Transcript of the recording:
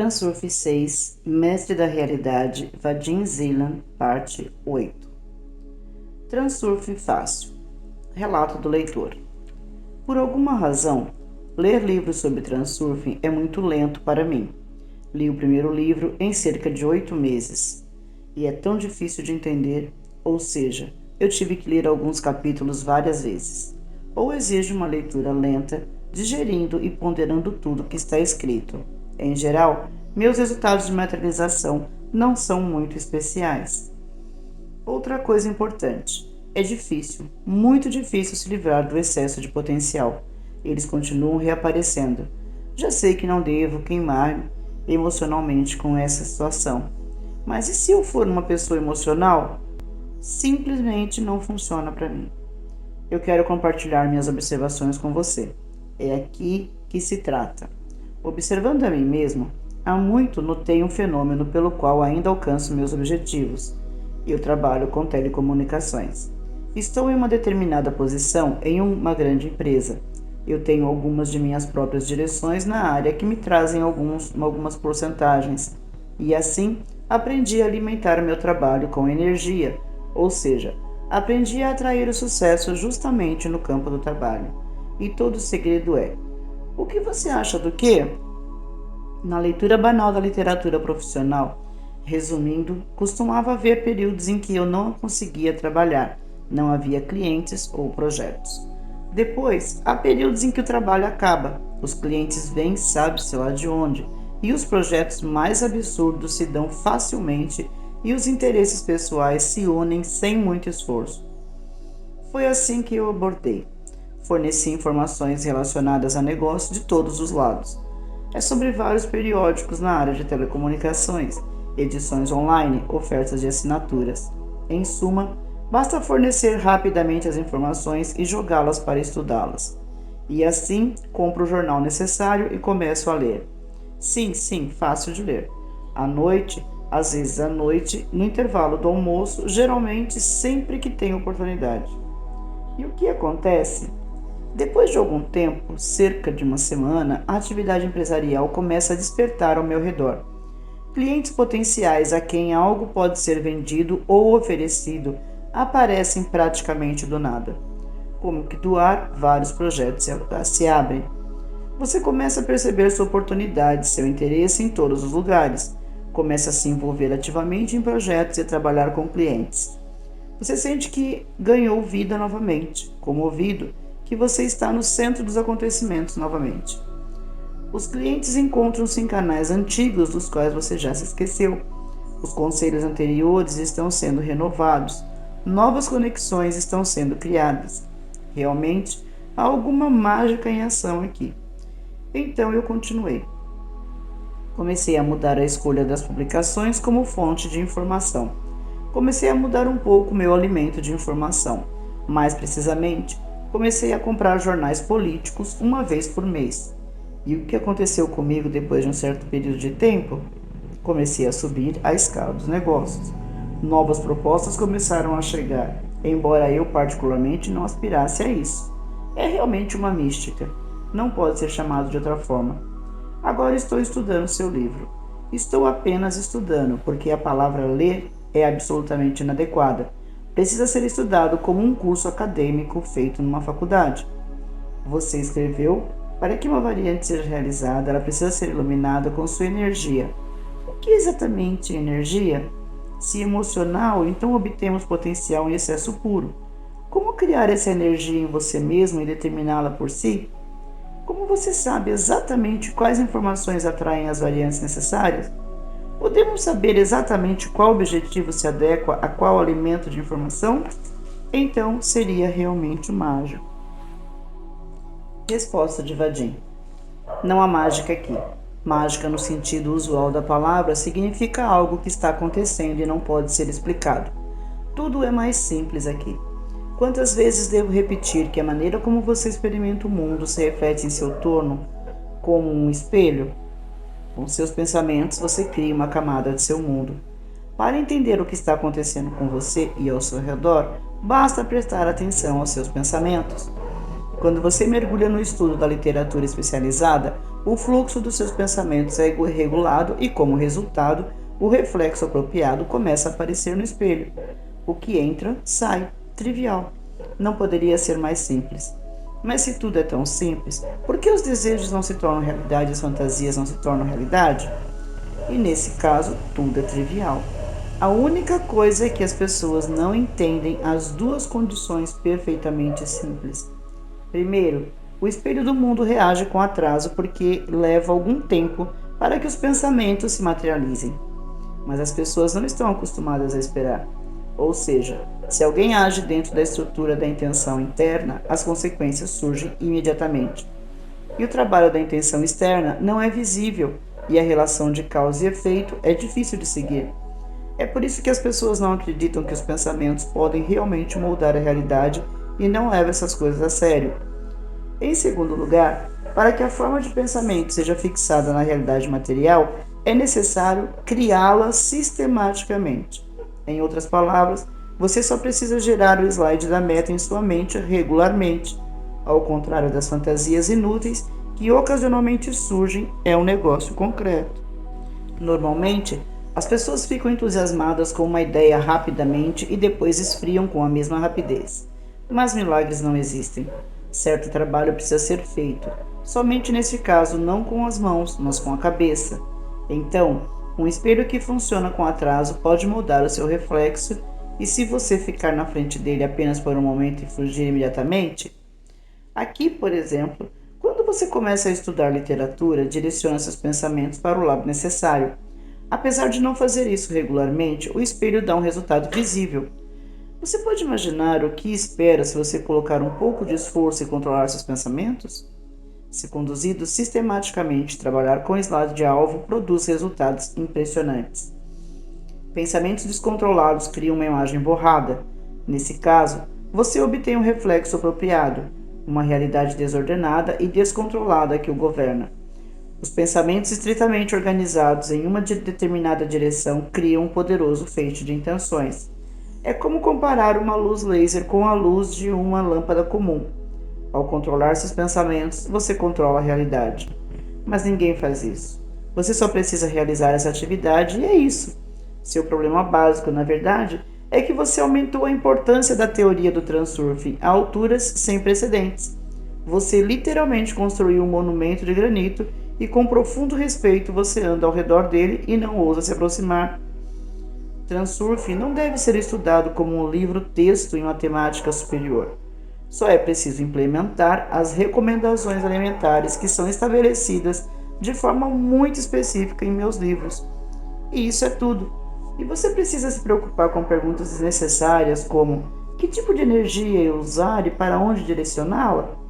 Transurf 6, Mestre da Realidade, Vadim Zeland, parte 8. Transurf fácil. Relato do leitor. Por alguma razão, ler livros sobre transurfing é muito lento para mim. Li o primeiro livro em cerca de 8 meses. E é tão difícil de entender, ou seja, eu tive que ler alguns capítulos várias vezes. Ou exige uma leitura lenta, digerindo e ponderando tudo que está escrito. Em geral, meus resultados de materialização não são muito especiais. Outra coisa importante, é difícil, muito difícil se livrar do excesso de potencial. Eles continuam reaparecendo. Já sei que não devo queimar-me emocionalmente com essa situação. Mas e se eu for uma pessoa emocional? Simplesmente não funciona para mim. Eu quero compartilhar minhas observações com você. É aqui que se trata. Observando a mim mesmo, há muito notei um fenômeno pelo qual ainda alcanço meus objetivos. Eu trabalho com telecomunicações. Estou em uma determinada posição em uma grande empresa. Eu tenho algumas de minhas próprias direções na área que me trazem algumas porcentagens. E assim, aprendi a alimentar meu trabalho com energia, ou seja, aprendi a atrair o sucesso justamente no campo do trabalho. E todo o segredo é: o que você acha do quê? Na leitura banal da literatura profissional, resumindo, costumava haver períodos em que eu não conseguia trabalhar, não havia clientes ou projetos. Depois, há períodos em que o trabalho acaba, os clientes vêm sabe-se lá de onde, e os projetos mais absurdos se dão facilmente e os interesses pessoais se unem sem muito esforço. Foi assim que eu abordei. Forneci informações relacionadas a negócio de todos os lados. É sobre vários periódicos na área de telecomunicações, edições online, ofertas de assinaturas. Em suma, basta fornecer rapidamente as informações e jogá-las para estudá-las. E assim, compro o jornal necessário e começo a ler. Sim, fácil de ler. À noite, às vezes à noite, no intervalo do almoço, geralmente sempre que tenho oportunidade. E o que acontece? Depois de algum tempo, cerca de uma semana, a atividade empresarial começa a despertar ao meu redor. Clientes potenciais a quem algo pode ser vendido ou oferecido aparecem praticamente do nada. Como que do ar, vários projetos se abrem. Você começa a perceber sua oportunidade, seu interesse em todos os lugares. Começa a se envolver ativamente em projetos e trabalhar com clientes. Você sente que ganhou vida novamente, comovido, que você está no centro dos acontecimentos novamente. Os clientes encontram-se em canais antigos dos quais você já se esqueceu. Os conselhos anteriores estão sendo renovados. Novas conexões estão sendo criadas. Realmente, há alguma mágica em ação aqui. Então eu continuei. Comecei a mudar a escolha das publicações como fonte de informação. Comecei a mudar um pouco meu alimento de informação. Mais precisamente, comecei a comprar jornais políticos uma vez por mês. E o que aconteceu comigo depois de um certo período de tempo? Comecei a subir a escala dos negócios. Novas propostas começaram a chegar, embora eu particularmente não aspirasse a isso. É realmente uma mística. Não pode ser chamado de outra forma. Agora estou estudando seu livro. Estou apenas estudando, porque a palavra ler é absolutamente inadequada. Precisa ser estudado como um curso acadêmico feito numa faculdade. Você escreveu: para que uma variante seja realizada, ela precisa ser iluminada com sua energia. O que é exatamente energia? Se emocional, então obtemos potencial em excesso puro. Como criar essa energia em você mesmo e determiná-la por si? Como você sabe exatamente quais informações atraem as variantes necessárias? Podemos saber exatamente qual objetivo se adequa a qual alimento de informação? Então seria realmente mágico. Resposta de Vadim. Não há mágica aqui. Mágica no sentido usual da palavra significa algo que está acontecendo e não pode ser explicado. Tudo é mais simples aqui. Quantas vezes devo repetir que a maneira como você experimenta o mundo se reflete em seu torno como um espelho? Com seus pensamentos, você cria uma camada de seu mundo. Para entender o que está acontecendo com você e ao seu redor, basta prestar atenção aos seus pensamentos. Quando você mergulha no estudo da literatura especializada, o fluxo dos seus pensamentos é regulado e, como resultado, o reflexo apropriado começa a aparecer no espelho. O que entra, sai. Trivial. Não poderia ser mais simples. Mas se tudo é tão simples, por que os desejos não se tornam realidade e as fantasias não se tornam realidade? E nesse caso, tudo é trivial. A única coisa é que as pessoas não entendem as duas condições perfeitamente simples. Primeiro, o espelho do mundo reage com atraso porque leva algum tempo para que os pensamentos se materializem. Mas as pessoas não estão acostumadas a esperar. Ou seja, se alguém age dentro da estrutura da intenção interna, as consequências surgem imediatamente. E o trabalho da intenção externa não é visível e a relação de causa e efeito é difícil de seguir. É por isso que as pessoas não acreditam que os pensamentos podem realmente moldar a realidade e não levam essas coisas a sério. Em segundo lugar, para que a forma de pensamento seja fixada na realidade material, é necessário criá-la sistematicamente. Em outras palavras, você só precisa gerar o slide da meta em sua mente regularmente. Ao contrário das fantasias inúteis que ocasionalmente surgem, é um negócio concreto. Normalmente, as pessoas ficam entusiasmadas com uma ideia rapidamente e depois esfriam com a mesma rapidez. Mas milagres não existem. Certo trabalho precisa ser feito. Somente nesse caso, não com as mãos, mas com a cabeça. Então, um espelho que funciona com atraso pode mudar o seu reflexo, e se você ficar na frente dele apenas por um momento e fugir imediatamente? Aqui, por exemplo, quando você começa a estudar literatura, direciona seus pensamentos para o lado necessário. Apesar de não fazer isso regularmente, o espelho dá um resultado visível. Você pode imaginar o que espera se você colocar um pouco de esforço e controlar seus pensamentos? Se conduzido sistematicamente, trabalhar com slide de alvo produz resultados impressionantes. Pensamentos descontrolados criam uma imagem borrada. Nesse caso, você obtém um reflexo apropriado, uma realidade desordenada e descontrolada que o governa. Os pensamentos estritamente organizados em uma determinada direção criam um poderoso feixe de intenções. É como comparar uma luz laser com a luz de uma lâmpada comum. Ao controlar seus pensamentos, você controla a realidade. Mas ninguém faz isso. Você só precisa realizar essa atividade e é isso. Seu problema básico, na verdade, é que você aumentou a importância da teoria do transurfing a alturas sem precedentes. Você literalmente construiu um monumento de granito e com profundo respeito você anda ao redor dele e não ousa se aproximar. Transurfing não deve ser estudado como um livro-texto em matemática superior. Só é preciso implementar as recomendações alimentares que são estabelecidas de forma muito específica em meus livros. E isso é tudo. E você precisa se preocupar com perguntas desnecessárias como: que tipo de energia usar e para onde direcioná-la?